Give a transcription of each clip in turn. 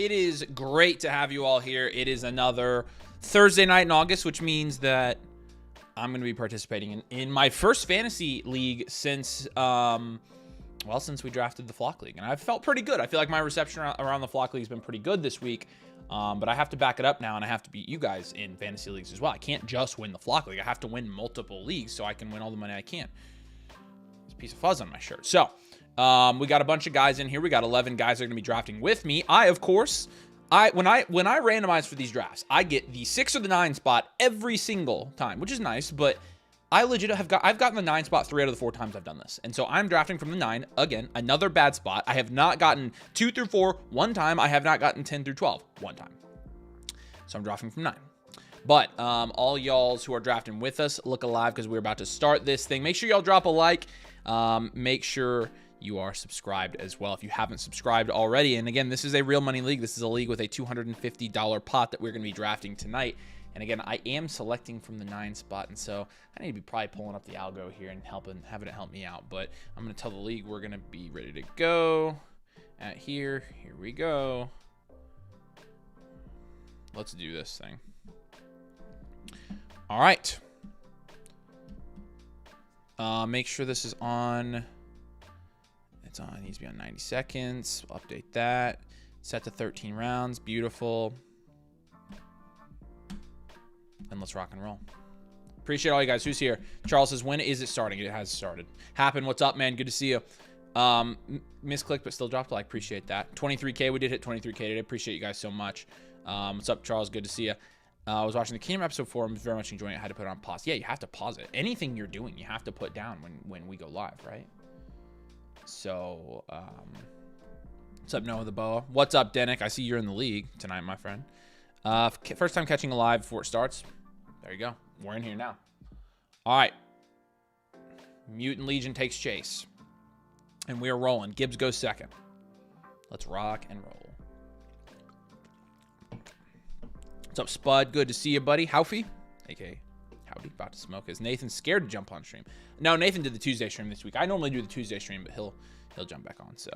It is great to have you all here. It is another Thursday night in August, which means that I'm going to be participating in my first fantasy league since, since we drafted the Flock League. And I've felt pretty good. I feel like my reception around the Flock League has been pretty good this week. But I have to back it up now, and I have to beat you guys in fantasy leagues as well. I can't just win the Flock League. I have to win multiple leagues so I can win all the money I can. There's a piece of fuzz on my shirt. So, we got a bunch of guys in here. We got 11 guys that are going to be drafting with me. Of course, when I randomize for these drafts, I get the 6 or the 9 spot every single time, which is nice, but I legit I've gotten the 9 spot 3 out of the 4 times I've done this. And so I'm drafting from the 9. Again, another bad spot. I have not gotten 2 through 4 one time. I have not gotten 10 through 12 one time. So I'm drafting from 9. But all y'alls who are drafting with us, look alive because we're about to start this thing. Make sure y'all drop a like. Make sure you are subscribed as well if you haven't subscribed already. And again, this is a real money league. This is a league with a $250 pot that we're going to be drafting tonight. And again, I am selecting from the 9 spot, and so I need to be probably pulling up the algo here and having it help me out. But I'm going to tell the league we're going to be ready to go at here. Here we go. Let's do this thing. All right. Make sure this is on. It's on. It needs to be on 90 seconds. We'll update that. Set to 13 rounds. Beautiful. And let's rock and roll. Appreciate all you guys. Who's here? Charles says, when is it starting? It has started. Happen. What's up, man? Good to see you. Misclicked, but still dropped a like. Appreciate that. 23K. We did hit 23K today. Appreciate you guys so much. What's up, Charles? Good to see you. I was watching the Kingdom episode 4. I'm very much enjoying it. I had to put it on pause. Yeah, you have to pause it. Anything you're doing, you have to put down when we go live, right? So, what's up, Noah the Boa? What's up, Denick? I see you're in the league tonight, my friend. First time catching a live before it starts. There you go. We're in here now. All right. Mutant Legion takes chase. And we are rolling. Gibbs goes second. Let's rock and roll. What's up, Spud? Good to see you, buddy. Houfy, a.k.a. Howdy, about to smoke. Is Nathan scared to jump on stream? No, Nathan did the Tuesday stream this week. I normally do the Tuesday stream, but he'll jump back on, so.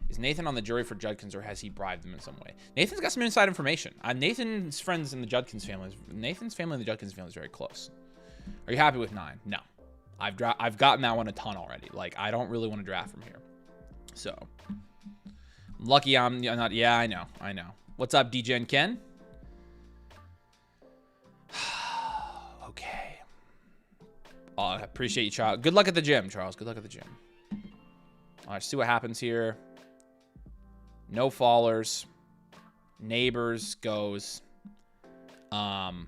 Is Nathan on the jury for Judkins, or has he bribed them in some way? Nathan's got some inside information. Nathan's friends in the Judkins family. Nathan's family and the Judkins family is very close. Are you happy with 9? No. I've gotten that one a ton already. Like, I don't really want to draft from here. So, lucky I'm not. Yeah, I know. What's up, DJ and Ken? Okay. Oh, I appreciate you, Charles. Good luck at the gym, Charles. Good luck at the gym. All right, see what happens here. No fallers. Neighbors goes. I'm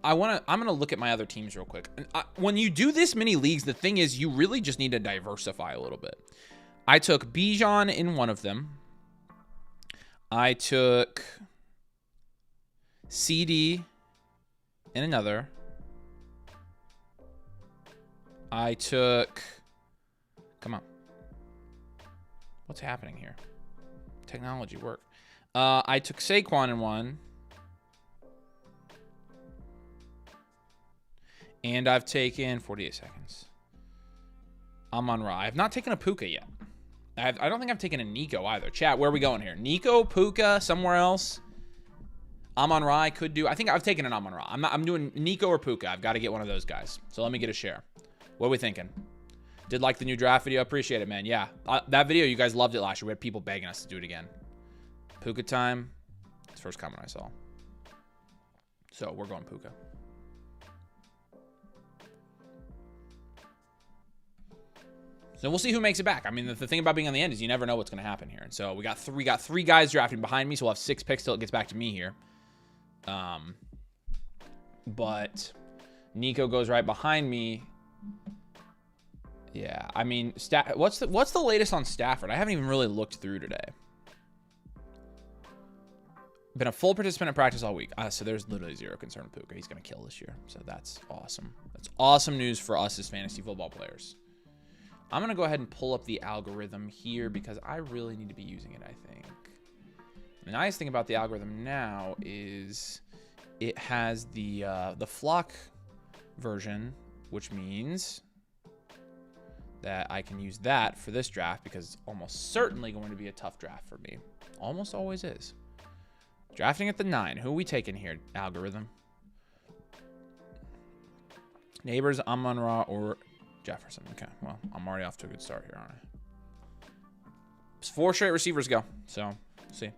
gonna look at my other teams real quick. When you do this many leagues, the thing is you really just need to diversify a little bit. I took Bijan in one of them. I took CD in another. I took. Come on. What's happening here? Technology work. I took Saquon in one. And I've taken 48 seconds. Amon-Ra. I have not taken a Puka yet. I don't think I've taken a Nico either. Chat, where are we going here? Nico, Puka, somewhere else? Amon-Ra I could do. I think I've taken an Amon-Ra. I'm doing Nico or Puka. I've got to get one of those guys. So let me get a share. What are we thinking? Did like the new draft video. Appreciate it, man. Yeah. That video, you guys loved it last year. We had people begging us to do it again. Puka time. It's the first comment I saw. So we're going Puka. So we'll see who makes it back. I mean, the thing about being on the end is you never know what's going to happen here. And so we got three guys drafting behind me, so we'll have 6 picks till it gets back to me here. But Nico goes right behind me. Yeah, I mean, what's the latest on Stafford? I haven't even really looked through today. Been a full participant in practice all week. So there's literally zero concern with Puka. He's going to kill this year. So that's awesome. That's awesome news for us as fantasy football players. I'm going to go ahead and pull up the algorithm here because I really need to be using it, I think. The nice thing about the algorithm now is it has the flock version, which means that I can use that for this draft because it's almost certainly going to be a tough draft for me. Almost always is. Drafting at the 9. Who are we taking here, algorithm? Neighbors, Amon-Ra, or Jefferson. Okay, well, I'm already off to a good start here, aren't I? 4 straight receivers go, so we'll see.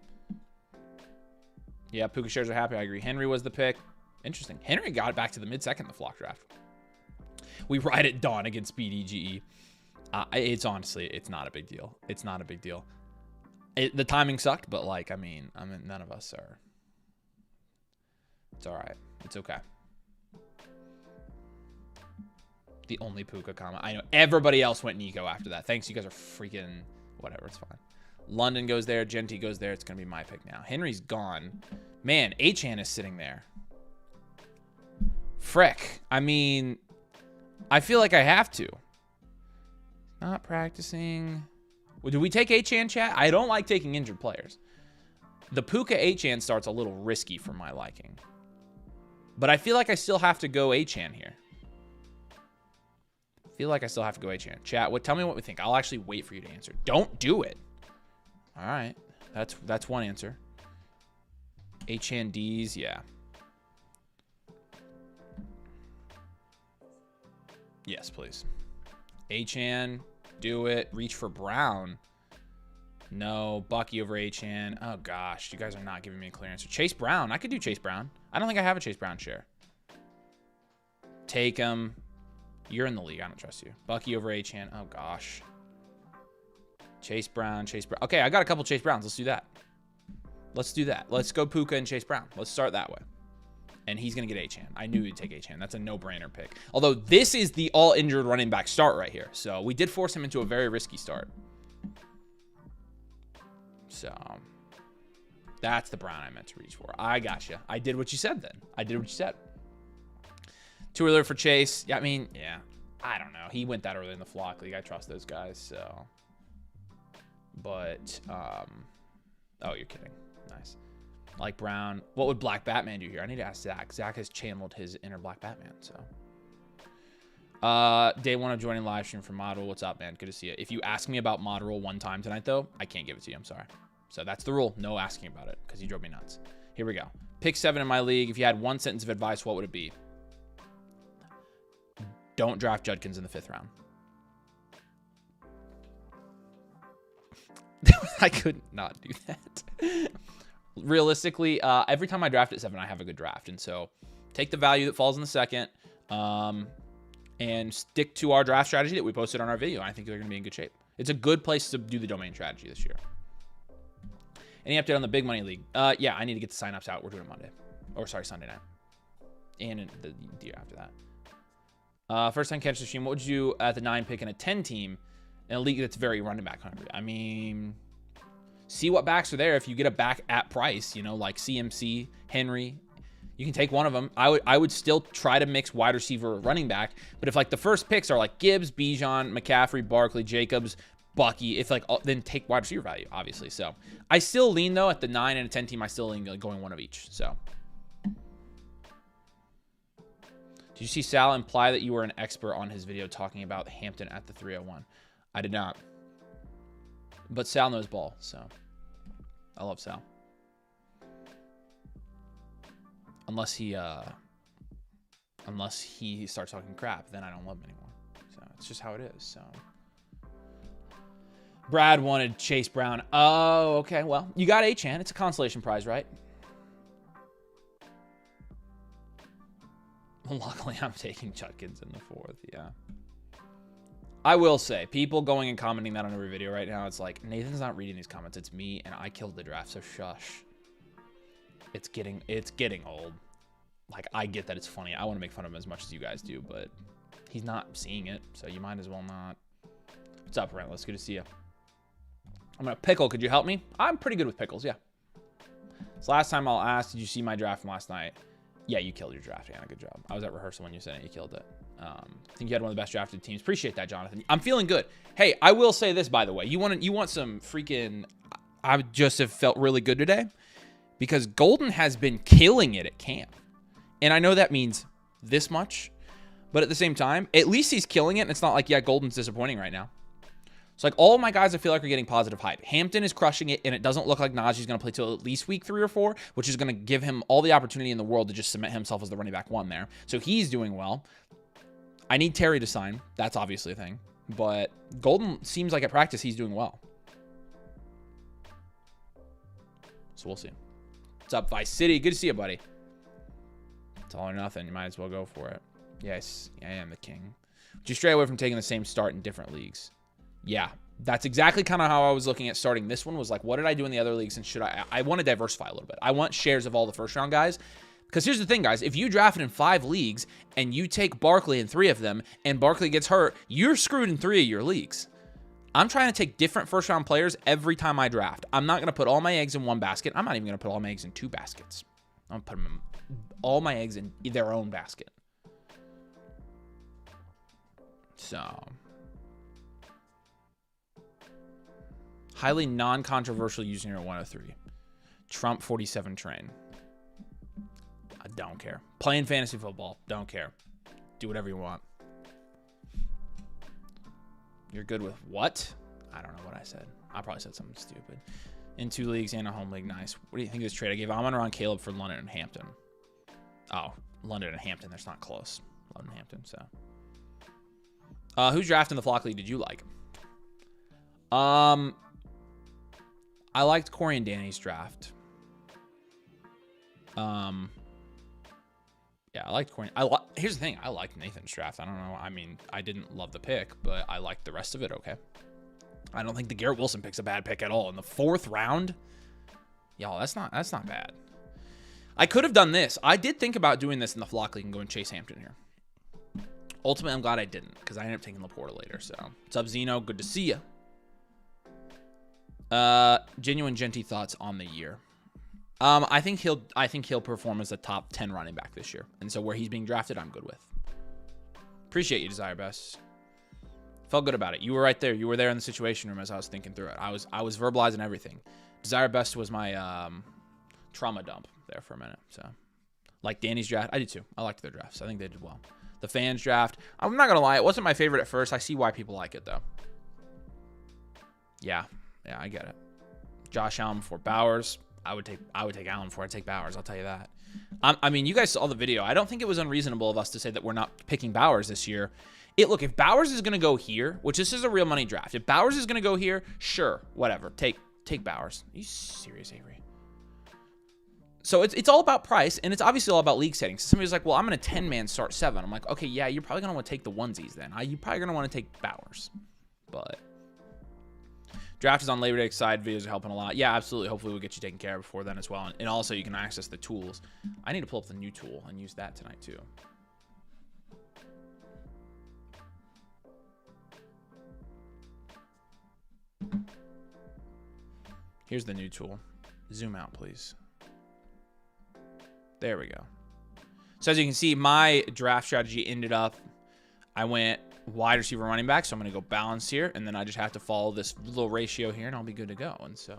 Yeah, Puka shares are happy. I agree. Henry was the pick. Interesting. Henry got it back to the mid-second in the flock draft. We ride at dawn against BDGE. It's honestly, it's not a big deal. It's not a big deal. The timing sucked, but like, I mean, none of us are. It's all right. It's okay. The only Puka comment. I know everybody else went Nico after that. Thanks. You guys are freaking whatever. It's fine. London goes there. Genty goes there. It's going to be my pick now. Henry's gone. Man, Achane is sitting there. Frick. I mean, I feel like I have to. Not practicing. Well, do we take Achane, chat? I don't like taking injured players. The Puka Achane start's a little risky for my liking. But I feel like I still have to go Achane here. I feel like I still have to go Achane. Chat, tell me what we think. I'll actually wait for you to answer. Don't do it. All right. That's one answer. Achane D's, yeah. Yes, please. Achane, do it. Reach for Brown. No. Bucky over Achane. Oh, gosh. You guys are not giving me a clear answer. Chase Brown. I could do Chase Brown. I don't think I have a Chase Brown share. Take him. You're in the league. I don't trust you. Bucky over Achane. Oh, gosh. Chase Brown. Chase Brown. Okay, I got a couple Chase Browns. Let's do that. Let's do that. Let's go Puka and Chase Brown. Let's start that way. And he's going to get Achane. I knew he'd take Achane. That's a no-brainer pick. Although this is the all-injured running back start right here. So we did force him into a very risky start. So that's the Brown I meant to reach for. I gotcha. I did what you said then. I did what you said. Too early for Chase. Yeah, I mean, yeah. I don't know. He went that early in the flock league. I trust those guys, so. But, oh, you're kidding. Nice. Like Brown. What would Black Batman do here? I need to ask Zach. Zach has channeled his inner Black Batman, so. Day 1 of joining live stream for Model. What's up, man? Good to see you. If you ask me about Model one time tonight, though, I can't give it to you. I'm sorry. So that's the rule. No asking about it because you drove me nuts. Here we go. Pick 7 in my league. If you had one sentence of advice, what would it be? Don't draft Judkins in the 5th round. I could not do that. Realistically, every time I draft at 7, I have a good draft. And so take the value that falls in the 2nd and stick to our draft strategy that we posted on our video. I think they're going to be in good shape. It's a good place to do the domain strategy this year. Any update on the big money league? Yeah, I need to get the signups out. We're doing Monday. Or sorry, Sunday night. And the year after that. First time catch the stream. What would you do at the 9 pick in a 10 team in a league that's very running back hungry? I mean, see what backs are there. If you get a back at price, you know, like CMC, Henry, you can take one of them. I would still try to mix wide receiver or running back. But if like the first picks are like Gibbs, Bijan, McCaffrey, Barkley, Jacobs, Bucky, if like then take wide receiver value, obviously. So I still lean though at the 9 and a 10 team. I still lean going one of each. So. Did you see Sal imply that you were an expert on his video talking about Hampton at the 301? I did not. But Sal knows ball, so I love Sal. Unless he starts talking crap, then I don't love him anymore. So it's just how it is. So Brad wanted Chase Brown. Oh, okay. Well, you got Achane. It's a consolation prize, right? Luckily, I'm taking Judkins in the 4th, yeah. I will say, people going and commenting that on every video right now, it's like, Nathan's not reading these comments. It's me, and I killed the draft, so shush. It's getting old. Like, I get that it's funny. I want to make fun of him as much as you guys do, but he's not seeing it, so you might as well not. What's up, Rentless? Good to see you. I'm going to Pickle. Could you help me? I'm pretty good with pickles, yeah. So last time I'll ask, did you see my draft from last night? Yeah, you killed your draft, Anna. Good job. I was at rehearsal when you said it. You killed it. I think you had one of the best drafted teams. Appreciate that, Jonathan. I'm feeling good. Hey, I will say this, by the way. You want some freaking... I just have felt really good today because Golden has been killing it at camp. And I know that means this much, But at the same time, at least he's killing it. And it's not like, yeah, Golden's disappointing right now. So like all of my guys, I feel like are getting positive hype. Hampton is crushing it, and it doesn't look like Najee's going to play till at least week 3 or 4, which is going to give him all the opportunity in the world to just cement himself as the running back 1 there. So he's doing well. I need Terry to sign. That's obviously a thing. But Golden seems like at practice he's doing well. So we'll see. What's up, Vice City? Good to see you, buddy. It's all or nothing. You might as well go for it. Yes, I am the king. Would you stray away from taking the same start in different leagues? Yeah, that's exactly kind of how I was looking at starting this one. Was like, what did I do in the other leagues, and should I want to diversify a little bit. I want shares of all the first round guys, because here's the thing, guys. If you drafted in 5 leagues and you take Barkley in 3 of them and Barkley gets hurt, you're screwed in 3 of your leagues. I'm trying to take different first round players every time I draft. I'm not going to put all my eggs in one basket. I'm not even going to put all my eggs in 2 baskets. I'm going to put them all my eggs in their own basket. So, highly non-controversial username 103. Trump 47 train. I don't care. Playing fantasy football. Don't care. Do whatever you want. You're good with what? I don't know what I said. I probably said something stupid. In 2 leagues and a home league. Nice. What do you think of this trade? I gave Amon-Ra and Caleb for London and Hampton. Oh, London and Hampton. That's not close. London and Hampton, so. Who's drafting the Flock League did you like? I liked Corey and Danny's draft. Yeah, I liked Corey. Here's the thing. I liked Nathan's draft. I don't know. I mean, I didn't love the pick, but I liked the rest of it okay. I don't think the Garrett Wilson pick's a bad pick at all. In the 4th round? Y'all, that's not bad. I could have done this. I did think about doing this in the Flock League and going Chase Hampton here. Ultimately, I'm glad I didn't, because I ended up taking Laporta later. So, what's up, Zeno? Good to see you. Genuine Genty thoughts on the year. I think he'll perform as a top 10 running back this year, and so where he's being drafted, I'm good with. Appreciate you, Desire Best. Felt good about it. You were right there. You were there in the situation room as I was thinking through it. I was verbalizing everything. Desire Best was my trauma dump there for a minute. So, like Danny's draft, I did too. I liked their drafts. I think they did well. The fans draft, I'm not gonna lie, it wasn't my favorite at first. I see why people like it though. Yeah, I get it. Josh Allen before Bowers. I would take Allen before I take Bowers. I'll tell you that. I mean, you guys saw the video. I don't think it was unreasonable of us to say that we're not picking Bowers this year. Look, if Bowers is gonna go here, which this is a real money draft. If Bowers is gonna go here, sure, whatever. Take Bowers. Are you serious, Avery? So it's all about price, and it's obviously all about league settings. Somebody's like, well, I'm in a 10-man start 7. I'm like, okay, yeah, you're probably going to want to take the onesies then. You're probably going to want to take Bowers. But draft is on Labor Day. Side videos are helping a lot. Yeah, absolutely. Hopefully we'll get you taken care of before then as well. And also you can access the tools. I need to pull up the new tool and use that tonight too. Here's the new tool. Zoom out, please. There we go. So as you can see, my draft strategy ended up, I went wide receiver running back, so I'm going to go balance here, and then I just have to follow this little ratio here, and I'll be good to go. And so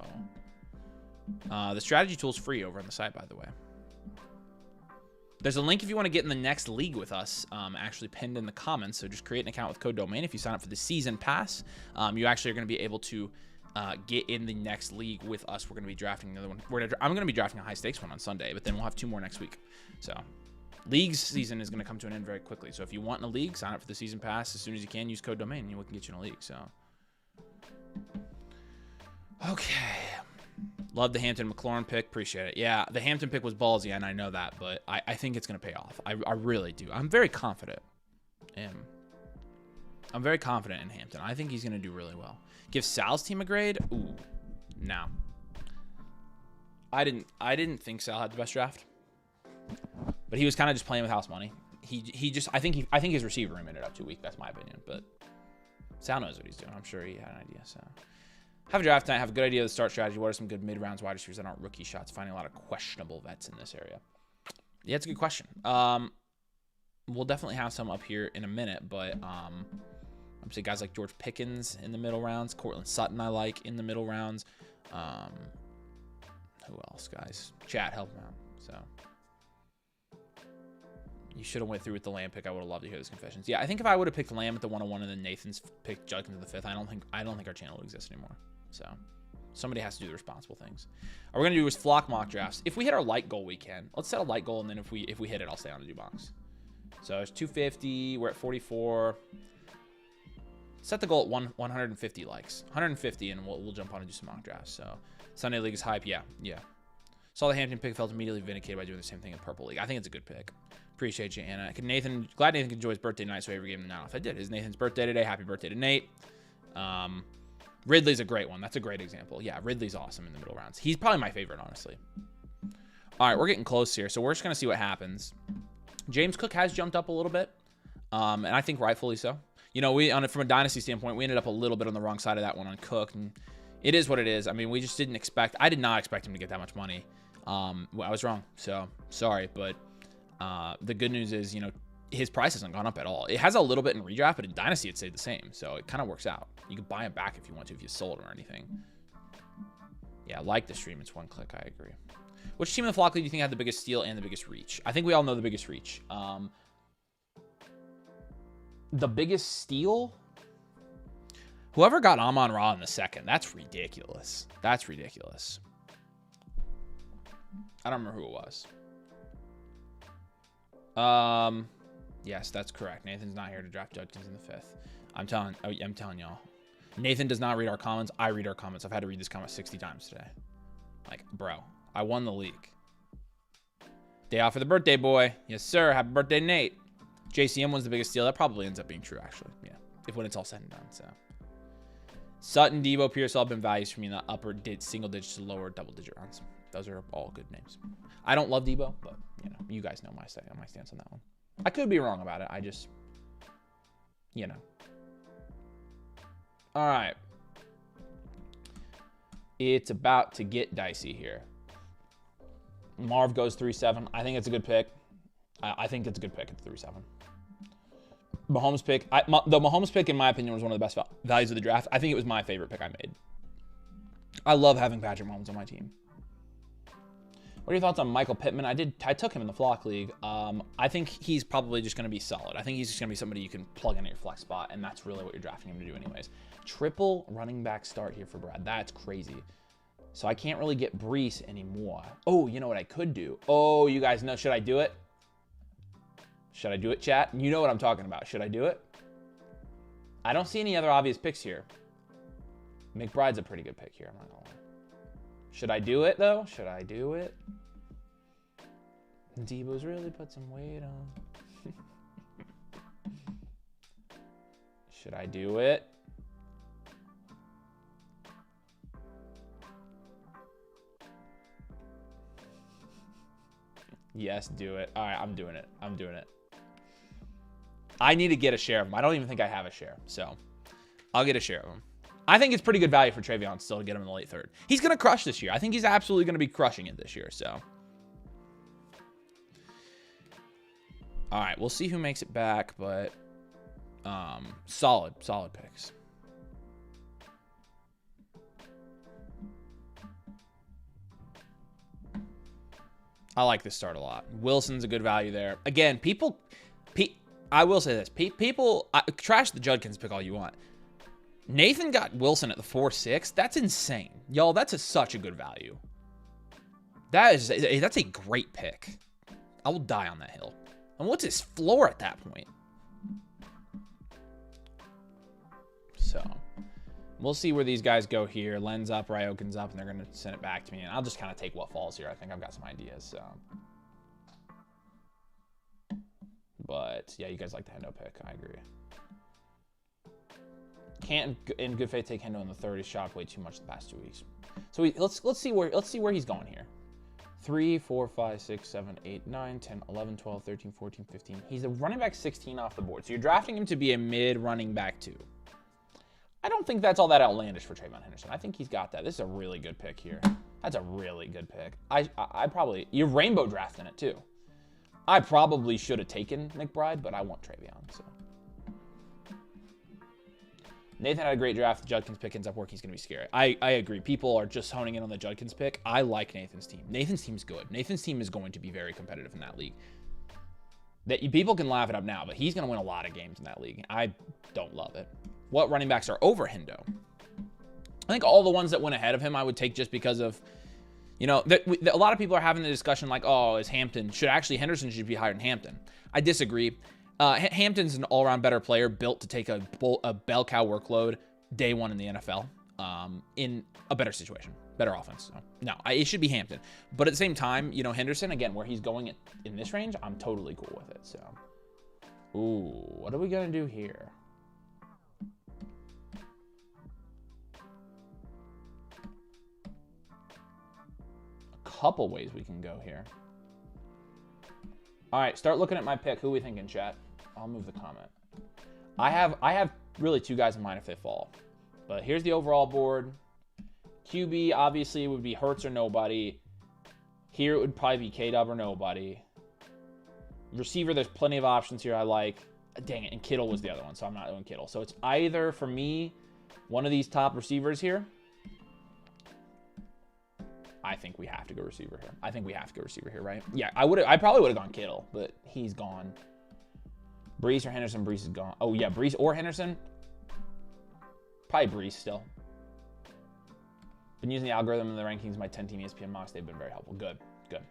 the strategy tool is free over on the site, by the way. There's a link if you want to get in the next league with us, actually pinned in the comments. So just create an account with code domain. If you sign up for the season pass, you actually are going to be able to get in the next league with us. We're going to be drafting another one. I'm going to be drafting a high stakes one on Sunday, but then we'll have 2 more next week. So leagues season is going to come to an end very quickly. So if you want in a league, sign up for the season pass as soon as you can. Use code domain, and we can get you in a league. So okay, love the Hampton McLaurin pick. Appreciate it. Yeah, the Hampton pick was ballsy, and I know that, but I think it's going to pay off. I really do. I'm very confident. I'm very confident in Hampton. I think he's going to do really well. Give Sal's team a grade? Ooh, no. I didn't think Sal had the best draft, but he was kind of just playing with house money. I think his receiver room ended up too weak. That's my opinion, but Sal knows what he's doing. I'm sure he had an idea. So have a draft night. Have a good idea of the start strategy. What are some good mid-rounds wide receivers that aren't rookie shots? Finding a lot of questionable vets in this area. Yeah, it's a good question. We'll definitely have some up here in a minute, but I'm saying guys like George Pickens in the middle rounds, Cortland Sutton I like in the middle rounds. Who else, guys? Chat, help him out. So You should have went through with the Lamb pick. I would have loved to hear those confessions. Yeah, I think if I would have picked Lamb at the 101 and then Nathan's picked Judkins at the 5th, I don't think our channel would exist anymore. So somebody has to do the responsible things. All we're gonna do is flock mock drafts. If we hit our light goal, we can. Let's set a light goal, and then if we hit it, I'll stay on the box. So it's 250. We're at 44. Set the goal at 150 likes. 150, and we'll jump on and do some mock drafts. So Sunday League is hype. Yeah. Saw the Hampton pick, felt immediately vindicated by doing the same thing in Purple League. I think it's a good pick. Appreciate you, Anna. Glad Nathan could enjoy his birthday tonight, so every game now. If I did, it's Nathan's birthday today. Happy birthday to Nate. Ridley's a great one. That's a great example. Yeah, Ridley's awesome in the middle rounds. He's probably my favorite, honestly. All right, we're getting close here, so we're just gonna see what happens. James Cook has jumped up a little bit, and I think rightfully so. You know, from a dynasty standpoint, we ended up a little bit on the wrong side of that one on Cook, and it is what it is. I mean, we just didn't expect. I did not expect him to get that much money. I was wrong, so sorry, but the good news is, you know, his price hasn't gone up at all. It has a little bit in redraft, but in dynasty it stayed the same, so it kind of works out. You can buy him back if you want to, if you sold him or anything. Yeah, like the stream, it's one click. I agree. Which team in the flock league do you think had the biggest steal and the biggest reach? I think we all know the biggest reach. The biggest steal? Whoever got Amon-Ra in the 2nd. That's ridiculous. That's ridiculous. I don't remember who it was. Yes, that's correct. Nathan's not here to draft Judkins in the 5th. I'm telling y'all. Nathan does not read our comments. I read our comments. I've had to read this comment 60 times today. Like, bro, I won the league. Day off for the birthday boy. Yes, sir. Happy birthday, Nate. JCM was the biggest steal. That probably ends up being true, actually. Yeah, when it's all said and done. So Sutton, Debo, Pierce all been values for me in the upper single digits to lower double digit rounds. Those are all good names. I don't love Debo, but you know, you guys know my stance on that one. I could be wrong about it. I just, you know. All right. It's about to get dicey here. Marv goes 3-7. I think it's a good pick. I think it's a good pick at 3-7. Mahomes pick. The Mahomes pick, in my opinion, was one of the best values of the draft. I think it was my favorite pick I made. I love having Patrick Mahomes on my team. What are your thoughts on Michael Pittman? I took him in the flock league. I think he's probably just going to be solid. I think he's just going to be somebody you can plug into your flex spot, and that's really what you're drafting him to do anyways. Triple running back start here for Brad. That's crazy. So I can't really get Brees anymore. Oh, you know what I could do? Oh, you guys know. Should I do it? Should I do it, chat? You know what I'm talking about. Should I do it? I don't see any other obvious picks here. McBride's a pretty good pick here. I'm not going to lie. Should I do it, though? Should I do it? Debo's really put some weight on. Should I do it? Yes, do it. All right, I'm doing it. I'm doing it. I need to get a share of them. I don't even think I have a share, so I'll get a share of them. I think it's pretty good value for Travion still to get him in the late 3rd. He's going to crush this year. I think he's absolutely going to be crushing it this year, so. All right, we'll see who makes it back, but solid picks. I like this start a lot. Wilson's a good value there. Again, I will say this. People trash the Judkins pick all you want. Nathan got Wilson at the 4-6. That's insane. Y'all, that's such a good value. That's a great pick. I will die on that hill. And what's his floor at that point? So, we'll see where these guys go here. Len's up, Ryokin's up, and they're going to send it back to me. And I'll just kind of take what falls here. I think I've got some ideas, so. But, yeah, you guys like the Hendo pick. I agree. Can't, in good faith, take Hendo in the 3rd. He's shot way too much the past 2 weeks. So let's see where he's going here. 3, 4, 5, 6, 7, 8, 9, 10, 11, 12, 13, 14, 15. He's a running back 16 off the board. So you're drafting him to be a mid running back 2. I don't think that's all that outlandish for Trayvon Henderson. I think he's got that. This is a really good pick here. That's a really good pick. I probably, you're rainbow drafting it too. I probably should have taken McBride, but I want Travion. So Nathan had a great draft. The Judkins pick ends up working. He's going to be scary. I agree. People are just honing in on the Judkins pick. I like Nathan's team. Nathan's team's good. Nathan's team is going to be very competitive in that league. That people can laugh it up now, but he's going to win a lot of games in that league. I don't love it. What running backs are over Hendo? I think all the ones that went ahead of him, I would take just because of, you know, a lot of people are having the discussion like, oh, is Hampton, Henderson should be higher than Hampton. I disagree. Hampton's an all-around better player built to take a bell cow workload day one in the NFL in a better situation, better offense. So, no, it should be Hampton. But at the same time, you know, Henderson, again, where he's going in this range, I'm totally cool with it. So, ooh, what are we going to do here? A couple ways we can go here. All right, start looking at my pick. Who are we thinking, chat? I'll move the comment. I have really two guys in mind if they fall. But here's the overall board. QB, obviously, would be Hurts or nobody. Here, it would probably be K-Dub or nobody. Receiver, there's plenty of options here I like. Dang it, and Kittle was the other one, so I'm not doing Kittle. So it's either, for me, one of these top receivers here. I think we have to go receiver here. I think we have to go receiver here, right? Yeah, I probably would have gone Kittle, but he's gone. Brees or Henderson? Brees is gone. Oh, yeah, Brees or Henderson? Probably Brees still. Been using the algorithm in the rankings, my 10-team ESPN mocks. They've been very helpful. Good, good.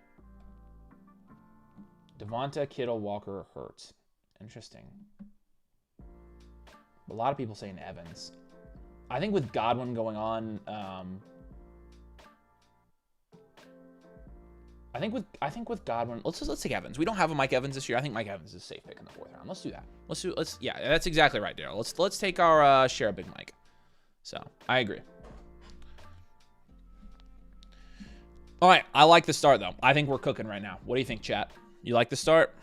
Devonta, Kittle, Walker, Hurts. Interesting. A lot of people saying Evans. I think with Godwin going on, I think with Godwin, let's take Evans. We don't have a Mike Evans this year. I think Mike Evans is a safe pick in the 4th round. Let's do that. Yeah, that's exactly right, Daryl. Let's take our share of Big Mike. So I agree. All right, I like the start though. I think we're cooking right now. What do you think, chat? You like the start?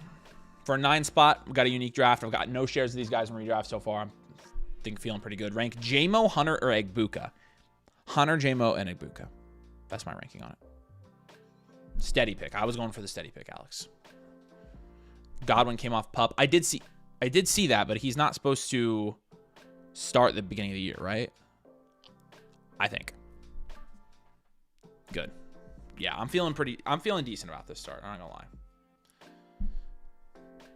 For a 9 spot, we've got a unique draft. I've got no shares of these guys in redraft so far. I'm feeling pretty good. Rank JMO, Hunter, or Egbuka. Hunter, JMO, and Egbuka. That's my ranking on it. Steady pick. I was going for the steady pick, Alex. Godwin came off pup. I did see that, but he's not supposed to start at the beginning of the year, right? I think. Good. Yeah, I'm feeling decent about this start. I'm not gonna lie.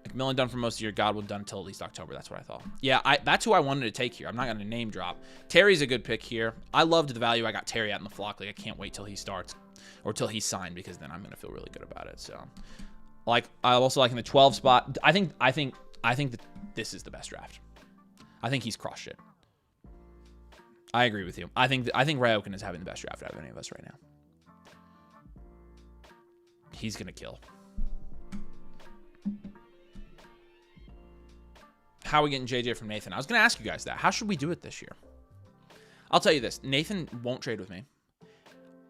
McMillan done for most of the year. Godwin done until at least October. That's what I thought. Yeah, that's who I wanted to take here. I'm not gonna name drop. Terry's a good pick here. I loved the value I got Terry at in the flock league. I can't wait till he starts or till he's signed because then I'm gonna feel really good about it. So, like, I also like in the 12 spot. I think that this is the best draft. I think he's crushed it. I agree with you. I think Ryokin is having the best draft out of any of us right now. He's gonna kill. How are we getting JJ from Nathan? I was gonna ask you guys that. How should we do it this year? I'll tell you this. Nathan won't trade with me.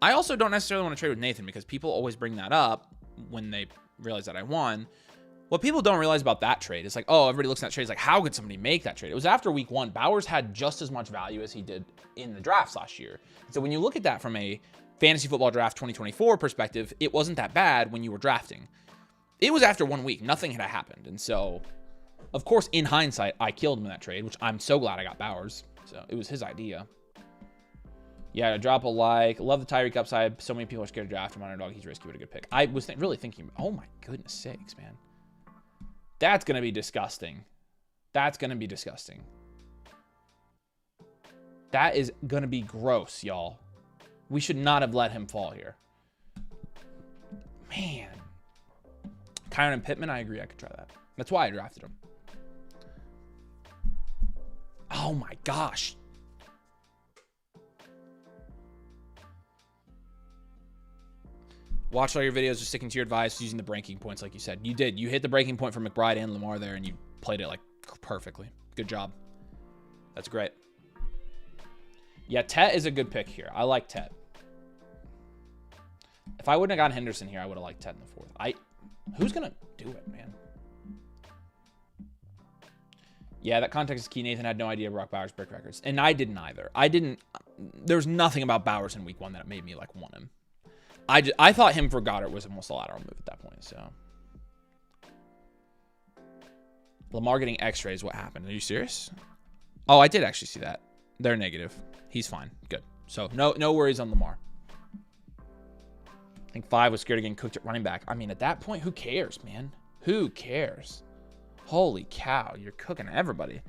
I also don't necessarily want to trade with Nathan because people always bring that up when they realize that I won. What people don't realize about that trade is like, oh, everybody looks at that trade. It's like, how could somebody make that trade? It was after week 1. Bowers had just as much value as he did in the drafts last year. So when you look at that from a fantasy football draft 2024 perspective, it wasn't that bad when you were drafting. It was after 1 week. Nothing had happened. And so, of course, in hindsight, I killed him in that trade, which I'm so glad I got Bowers. So it was his idea. Yeah, drop a like. Love the Tyreek upside. So many people are scared to draft him. Underdog. He's risky, but a good pick. I was really thinking, oh my goodness sakes, man. That's going to be disgusting. That's going to be disgusting. That is going to be gross, y'all. We should not have let him fall here. Man. Kyron and Pittman, I agree. I could try that. That's why I drafted him. Oh my gosh. Watched all your videos, just sticking to your advice, using the breaking points like you said. You did. You hit the breaking point for McBride and Lamar there, and you played it like perfectly. Good job. That's great. Yeah, Tet is a good pick here. I like Tet. If I wouldn't have gotten Henderson here, I would have liked Tet in the 4th. Who's going to do it, man? Yeah, that context is key. Nathan had no idea Brock Bowers break records. And I didn't either. There was nothing about Bowers in week 1 that made me like want him. I thought him for Goddard was almost a lateral move at that point, so. Lamar getting x-rays, what happened? Are you serious? Oh, I did actually see that. They're negative. He's fine. Good. So, no worries on Lamar. I think 5 was scared of getting cooked at running back. I mean, at that point, who cares, man? Who cares? Holy cow, you're cooking everybody.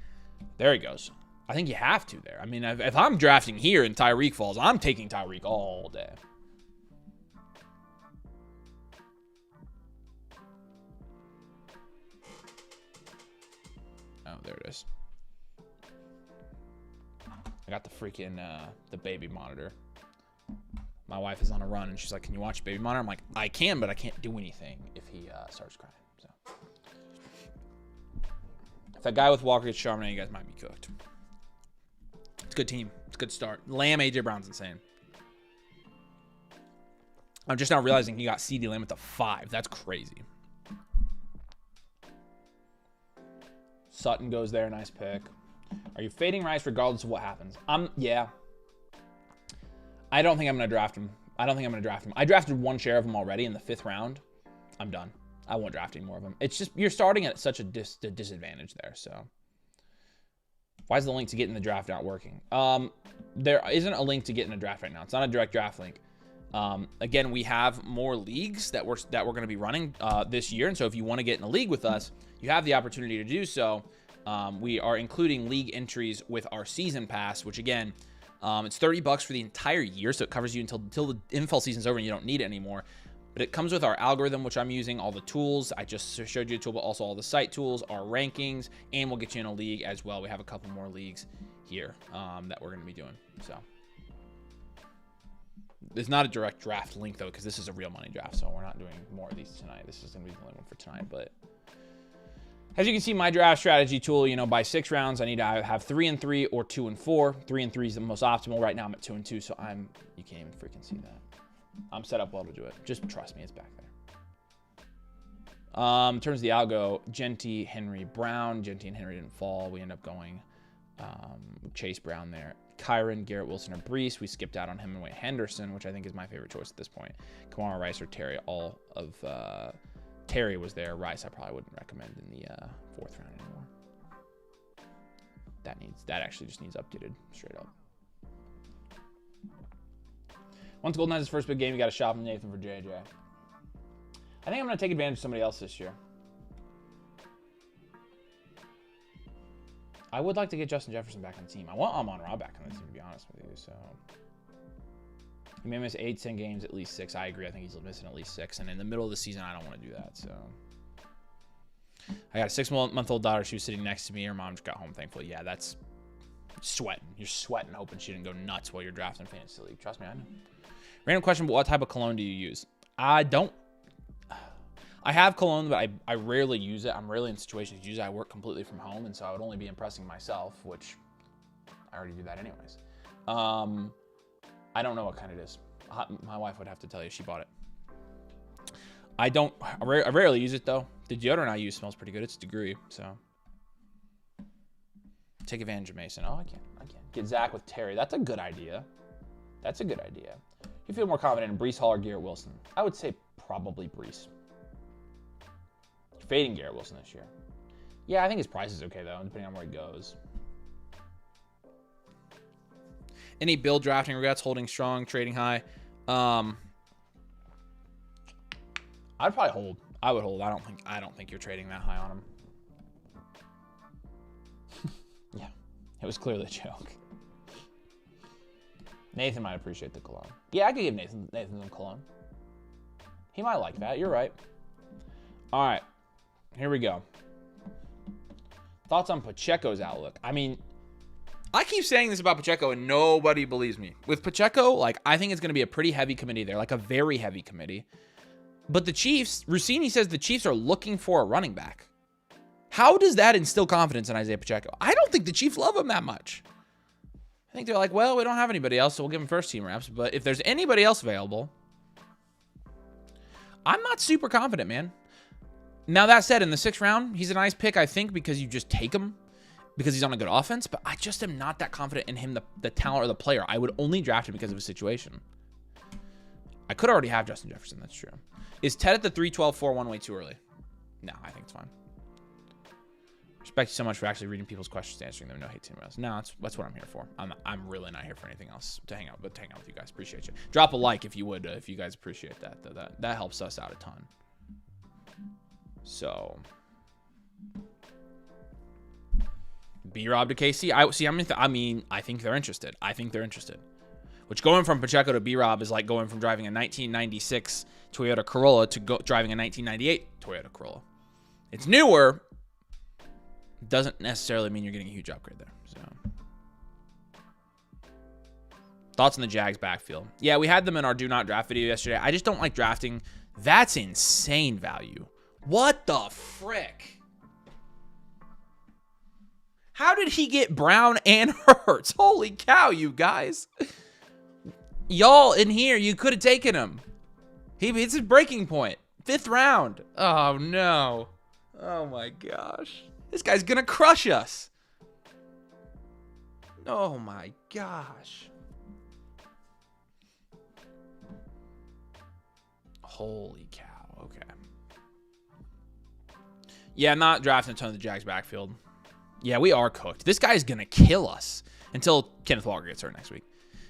There he goes. I think you have to there. I mean, if I'm drafting here and Tyreek falls, I'm taking Tyreek all day. Oh, there it is. I got the freaking the baby monitor. My wife is on a run and she's like, "Can you watch baby monitor?" I'm like, "I can, but I can't do anything if he starts crying." So if that guy with Walker gets Charbonnet, you guys might be cooked. It's a good team. It's a good start. Lamb, AJ Brown's insane. I'm just now realizing he got CeeDee Lamb at the 5. That's crazy. Sutton goes there. Nice pick. Are you fading Rice regardless of what happens? Yeah. I don't think I'm going to draft him. I drafted one share of him already in the 5th round. I'm done. I won't draft any more of him. It's just you're starting at such a disadvantage there, so. Why is the link to get in the draft not working? There isn't a link to get in the draft right now. It's not a direct draft link. Again, we have more leagues that we're going to be running this year, and so if you want to get in a league with us, you have the opportunity to do so. We are including league entries with our season pass, which again, it's $30 for the entire year, so it covers you until the NFL season's over and you don't need it anymore. But it comes with our algorithm, which I'm using, all the tools. I just showed you a tool, but also all the site tools, our rankings, and we'll get you in a league as well. We have a couple more leagues here that we're going to be doing. So there's not a direct draft link, though, because this is a real money draft, so we're not doing more of these tonight. This is going to be the only one for tonight. But as you can see, my draft strategy tool, by 6 rounds, I need to have 3 and 3 or 2 and 4. 3 and 3 is the most optimal. Right now, I'm at 2 and 2, so you can't even freaking see that. I'm set up well to do it. Just trust me, it's back there. In terms of the algo, Genty, Henry, Brown. Genty and Henry didn't fall. We end up going Chase Brown there. Kyron, Garrett Wilson, or Brees. We skipped out on him and went Henderson, which I think is my favorite choice at this point. Kamara, Rice, or Terry. All of Terry was there. Rice I probably wouldn't recommend in the 4th round anymore. That actually just needs updated straight up. Once Golden has his first big game, you got to shop him, Nathan, for JJ. I think I'm going to take advantage of somebody else this year. I would like to get Justin Jefferson back on the team. I want Amon-Ra back on the team, to be honest with you. So he may miss 8-10 games, at least 6. I agree. I think he's missing at least 6. And in the middle of the season, I don't want to do that. So I got a 6-month-old daughter. She was sitting next to me. Her mom just got home, thankfully. Yeah, that's sweating. You're sweating, hoping she didn't go nuts while you're drafting fantasy league. Trust me, I know. Random question, but what type of cologne do you use? I have cologne, but I rarely use it. I'm rarely in situations to use it. I work completely from home, and so I would only be impressing myself, which I already do that anyways. I don't know what kind it is. My wife would have to tell you. She bought it. I rarely use it, though. The deodorant I use smells pretty good. It's Degree, so. Take advantage of Mason. Oh, I can. Get Zach with Terry. That's a good idea. You feel more confident in Brees Hall or Garrett Wilson? I would say probably Brees. Fading Garrett Wilson this year. Yeah, I think his price is okay, though, depending on where he goes. Any build drafting regrets? Holding strong, trading high? I'd probably hold. I would hold. I don't think you're trading that high on him. Yeah, it was clearly a joke. Nathan might appreciate the cologne. Yeah, I could give Nathan some cologne. He might like that. You're right. All right, here we go. Thoughts on Pacheco's outlook? I mean, I keep saying this about Pacheco and nobody believes me. With Pacheco, I think it's going to be a pretty heavy committee there, a very heavy committee. But the Chiefs, Rossini says the Chiefs are looking for a running back. How does that instill confidence in Isaiah Pacheco? I don't think the Chiefs love him that much. I think they're like, well, we don't have anybody else, so we'll give him first team reps. But if there's anybody else available, I'm not super confident, man. Now, that said, in the 6th round, he's a nice pick, I think, because you just take him because he's on a good offense. But I just am not that confident in him, the talent or the player. I would only draft him because of his situation. I could already have Justin Jefferson. That's true. Is Ted at the 3-12-4-1 way too early? No, I think it's fine. Respect you so much for actually reading people's questions and answering them. No hate to anyone else. No, that's what I'm here for. I'm really not here for anything else to hang out with you guys. Appreciate you. Drop a like if you would, if you guys appreciate that. That helps us out a ton. So B-Rob to KC. I think they're interested. Which going from Pacheco to B-Rob is like going from driving a 1996 Toyota Corolla to driving a 1998 Toyota Corolla. It's newer. Doesn't necessarily mean you're getting a huge upgrade there. So, thoughts on the Jags backfield? Yeah, we had them in our do not draft video yesterday. I just don't like drafting. That's insane value. What the frick? How did he get Brown and Hurts? Holy cow, you guys. Y'all in here, you could have taken him. It's his breaking point. 5th round. Oh, no. Oh, my gosh. This guy's going to crush us. Oh, my gosh. Holy cow. Okay. Yeah, I'm not drafting a ton of the Jags backfield. Yeah, we are cooked. This guy's going to kill us until Kenneth Walker gets hurt next week.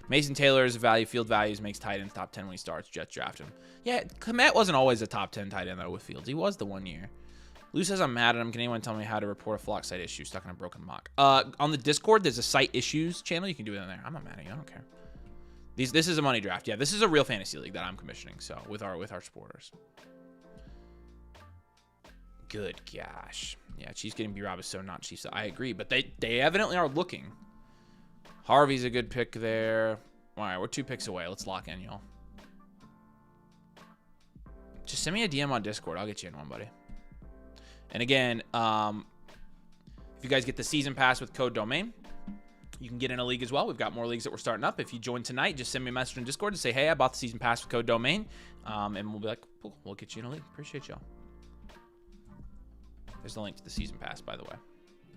Mason Taylor's value, field values, makes tight ends top 10 when he starts. Jets draft him. Yeah, Kmet wasn't always a top 10 tight end, though, with Fields. He was the one year. Lou says I'm mad at him. Can anyone tell me how to report a flock site issue stuck in a broken mock? On the Discord, there's a site issues channel. You can do it in there. I'm not mad at you. I don't care. This is a money draft. Yeah, this is a real fantasy league that I'm commissioning. So with our supporters. Good gosh. Yeah, Chiefs getting B-Rob is so not Chiefs. I agree, but they evidently are looking. Harvey's a good pick there. All right, we're 2 picks away. Let's lock in, y'all. Just send me a DM on Discord. I'll get you in one, buddy. And again, if you guys get the season pass with code domain, you can get in a league as well. We've got more leagues that we're starting up. If you join tonight, just send me a message on Discord to say, hey, I bought the season pass with code domain. And we'll be like, cool, we'll get you in a league. Appreciate y'all. There's the link to the season pass, by the way.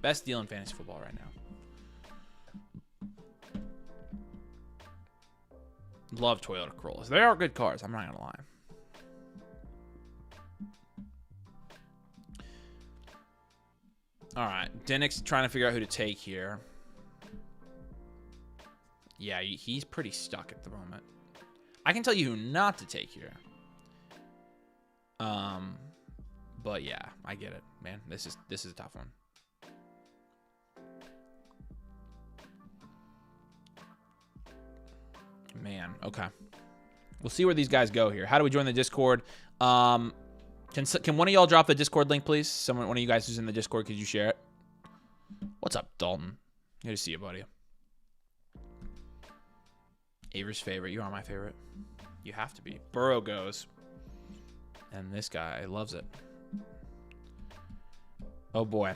Best deal in fantasy football right now. Love Toyota Corollas. They are good cars. I'm not going to lie. All right. Dennick's trying to figure out who to take here. Yeah, he's pretty stuck at the moment. I can tell you who not to take here. But yeah, I get it, man. This is a tough one. Man, okay. We'll see where these guys go here. How do we join the Discord? Can one of y'all drop the Discord link, please? One of you guys who's in the Discord, could you share it? What's up, Dalton? Good to see you, buddy. Avery's favorite. You are my favorite. You have to be. Burrow goes. And this guy loves it. Oh, boy.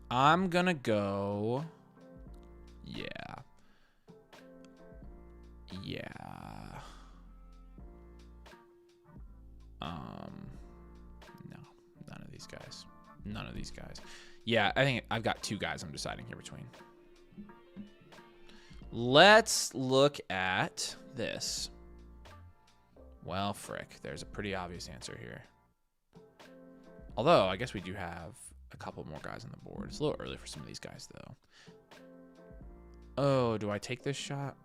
I'm going to go... Yeah. No. None of these guys. Yeah, I think I've got 2 guys I'm deciding here between. Let's look at this. Well, frick. There's a pretty obvious answer here. Although, I guess we do have a couple more guys on the board. It's a little early for some of these guys, though. Oh, do I take this shot?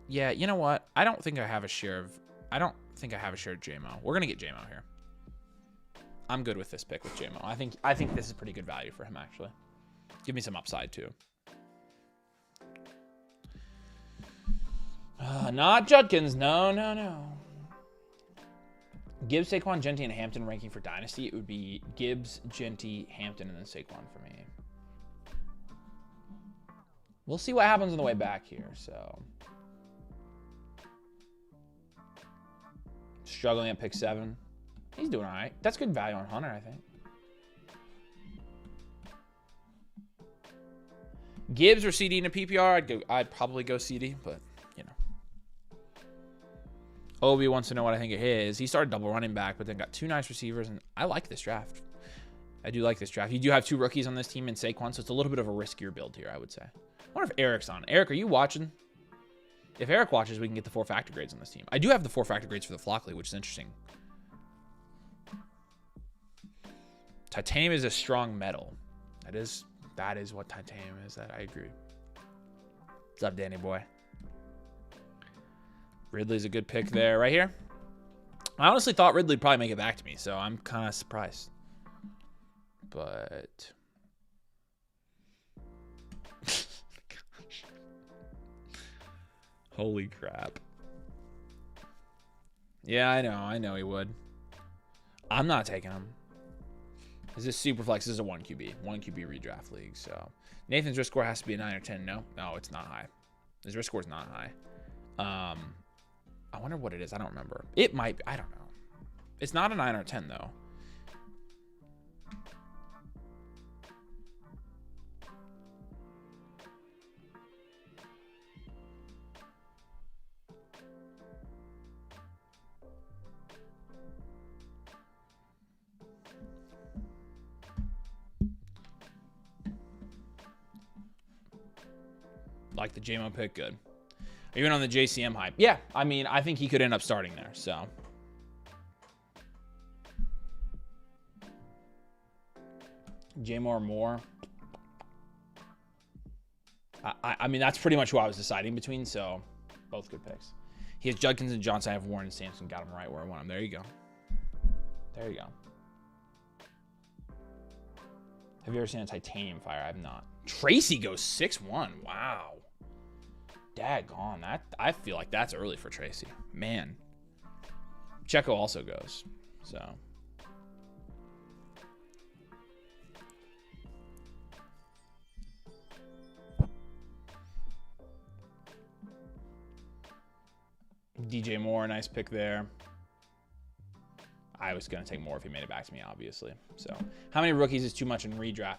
Yeah, you know what? I don't think I have a share of JMO. We're going to get JMO here. I'm good with this pick with JMO. I think this is pretty good value for him, actually. Give me some upside, too. Not Judkins. No. Gibbs, Saquon, Genty, and Hampton ranking for Dynasty. It would be Gibbs, Genty, Hampton, and then Saquon for me. We'll see what happens on the way back here. So, struggling at pick 7. He's doing all right. That's good value on Hunter, I think. Gibbs or CD in a PPR? I'd probably go CD, but you know. Obi wants to know what I think of his. He started double running back, but then got 2 nice receivers, and I like this draft. I do like this draft. You do have 2 rookies on this team in Saquon, so it's a little bit of a riskier build here, I would say. I wonder if Eric's on. Eric, are you watching? If Eric watches, we can get the 4 factor grades on this team. I do have the 4 factor grades for the Flock League, which is interesting. Titanium is a strong metal. That is what titanium is. That I agree. What's up, Danny boy? Ridley's a good pick there, right here. I honestly thought Ridley would probably make it back to me, so I'm kind of surprised. But gosh. Holy crap. Yeah, I know he would. I'm not taking him. Is this super flex? This is a 1QB redraft league. So Nathan's risk score has to be a 9 or 10. No, it's not high. His risk score is not high. I wonder what it is. I don't remember. It might be. I don't know. It's not a 9 or 10 though. Like the JMO pick, good. Even on the JCM hype. Yeah, I mean, I think he could end up starting there, so. JMO or Moore. I mean, that's pretty much who I was deciding between, so both good picks. He has Judkins and Johnson. I have Warren and Sampson. Got him right where I want him. There you go. There you go. Have you ever seen a titanium fire? I have not. Tracy goes 6'1". Wow. Daggone. I feel like that's early for Tracy. Man. Checo also goes. So. DJ Moore, nice pick there. I was going to take Moore if he made it back to me, obviously. So, how many rookies is too much in redraft?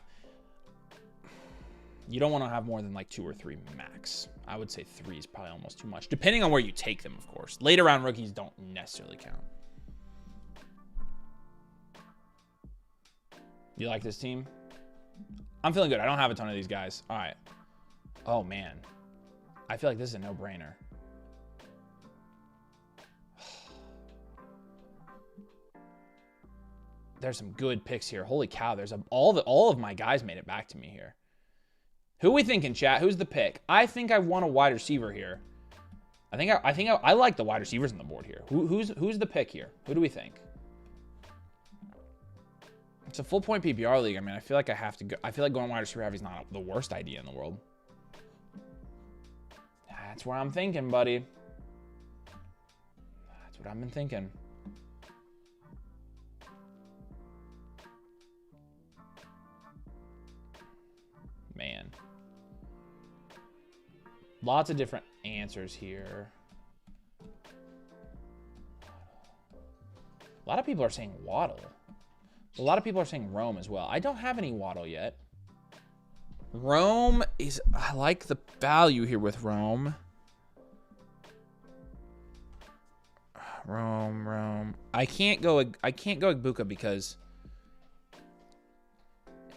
You don't want to have more than like 2 or 3 max. I would say 3 is probably almost too much, depending on where you take them, of course. Later round rookies don't necessarily count. You like this team? I'm feeling good. I don't have a ton of these guys. All right. Oh, man. I feel like this is a no-brainer. There's some good picks here. Holy cow. There's all of my guys made it back to me here. Who we thinking, chat? Who's the pick? I think I want a wide receiver here. I like the wide receivers on the board here. Who's the pick here? Who do we think? It's a full point PPR league. I mean, I feel like I have to go. I feel like going wide receiver heavy is not the worst idea in the world. That's where I'm thinking, buddy. That's what I've been thinking. Man. Lots of different answers here. A lot of people are saying Waddle. A lot of people are saying Rome as well. I don't have any Waddle yet. Rome is... I like the value here with Rome. Rome. I can't go Ibuka because...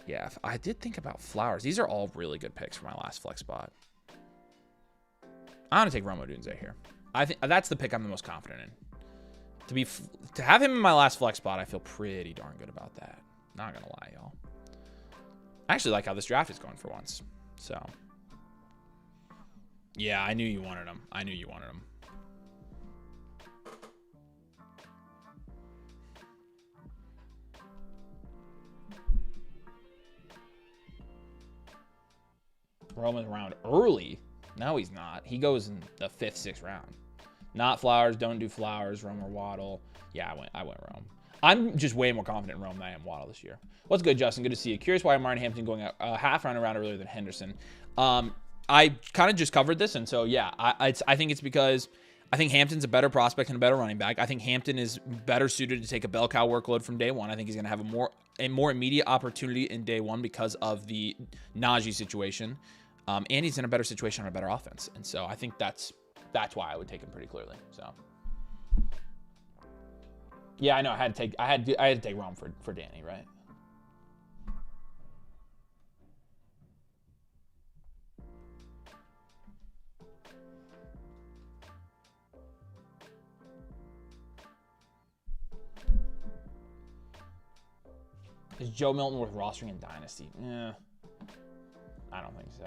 Yeah, I did think about Flowers. These are all really good picks for my last flex spot. I'm going to take Rome Odunze here. I think that's the pick I'm the most confident in. To have him in my last flex spot, I feel pretty darn good about that. Not going to lie, y'all. I actually like how this draft is going for once. So, yeah, I knew you wanted him. Roman's around early. No, he's not. He goes in the 5th, 6th round. Not Flowers. Don't do Flowers. Rome or Waddle. Yeah, I went Rome. I'm just way more confident in Rome than I am Waddle this year. What's good, Justin? Good to see you. Curious why Martin Hampton going out half round around earlier than Henderson. I kind of just covered this, and so yeah, I think it's because I think Hampton's a better prospect and a better running back. I think Hampton is better suited to take a bell cow workload from day one. I think he's going to have a more immediate opportunity in day one because of the Najee situation. And he's in a better situation on a better offense. And so I think that's why I would take him pretty clearly. So yeah, I know I had to take Rome for Danny, right? Is Joe Milton worth rostering in Dynasty? I don't think so.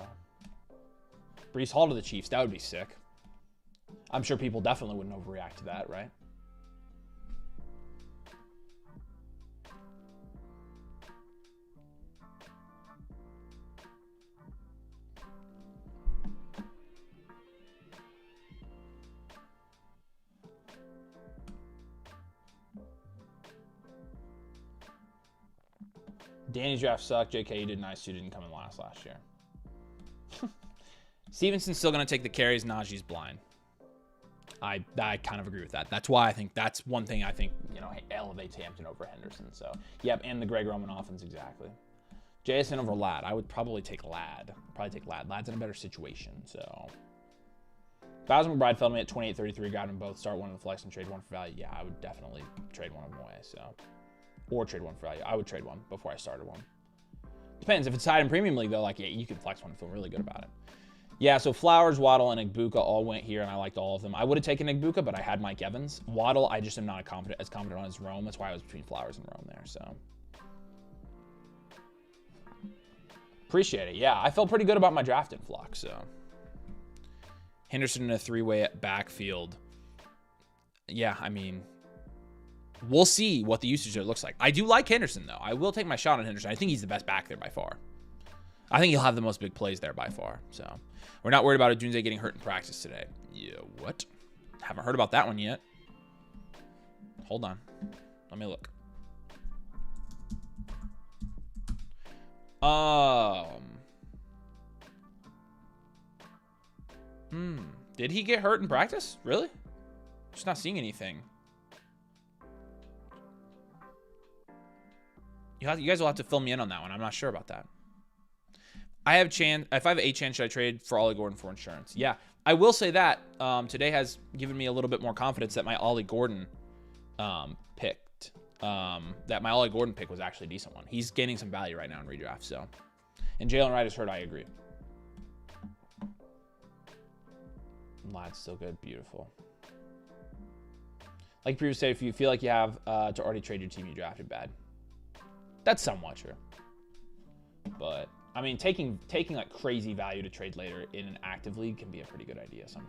Breece Hall to the Chiefs, that would be sick. I'm sure people definitely wouldn't overreact to that, right? Danny's draft sucked. JK, you did nice. You didn't come in last year. Stevenson's still going to take the carries. Najee's blind. I kind of agree with that. That's why I think that's one thing I think, you know, elevates Hampton over Henderson. So, yep, and the Greg Roman offense, exactly. JSN over Ladd. I would probably take Ladd. Ladd's in a better situation, so. Bowser McBride fell to me at 28-33. Got them both. Start one of the flex and trade one for value. Yeah, I would definitely trade one of them away, so. Or trade one for value. I would trade one before I started one. Depends. If it's tied in Premium League, though, like, yeah, you can flex one and feel really good about it. Yeah, so Flowers, Waddle, and Igbuka all went here, and I liked all of them. I would have taken Igbuka, but I had Mike Evans. Waddle, I just am not as confident on as Rome. That's why I was between Flowers and Rome there, so. Appreciate it. Yeah, I felt pretty good about my draft in Flock, so. Henderson in a three-way backfield. Yeah, I mean, we'll see what the usage there looks like. I do like Henderson, though. I will take my shot on Henderson. I think he's the best back there by far. I think he'll have the most big plays there by far, so. We're not worried about Odunze getting hurt in practice today. Yeah, what? Haven't heard about that one yet. Hold on. Let me look. Did he get hurt in practice? Really? Just not seeing anything. You guys will have to fill me in on that one. I'm not sure about that. I have Chan. If I have a chance, should I trade for Ollie Gordon for insurance? Yeah, I will say that today has given me a little bit more confidence that my Ollie Gordon pick was actually a decent one. He's gaining some value right now in redraft. So, and Jalen Wright is hurt. I agree. Ladd's still good. Beautiful. Like previously said, if you feel like you have to already trade your team you drafted bad, that's somewhat true. But I mean, taking like crazy value to trade later in an active league can be a pretty good idea sometimes.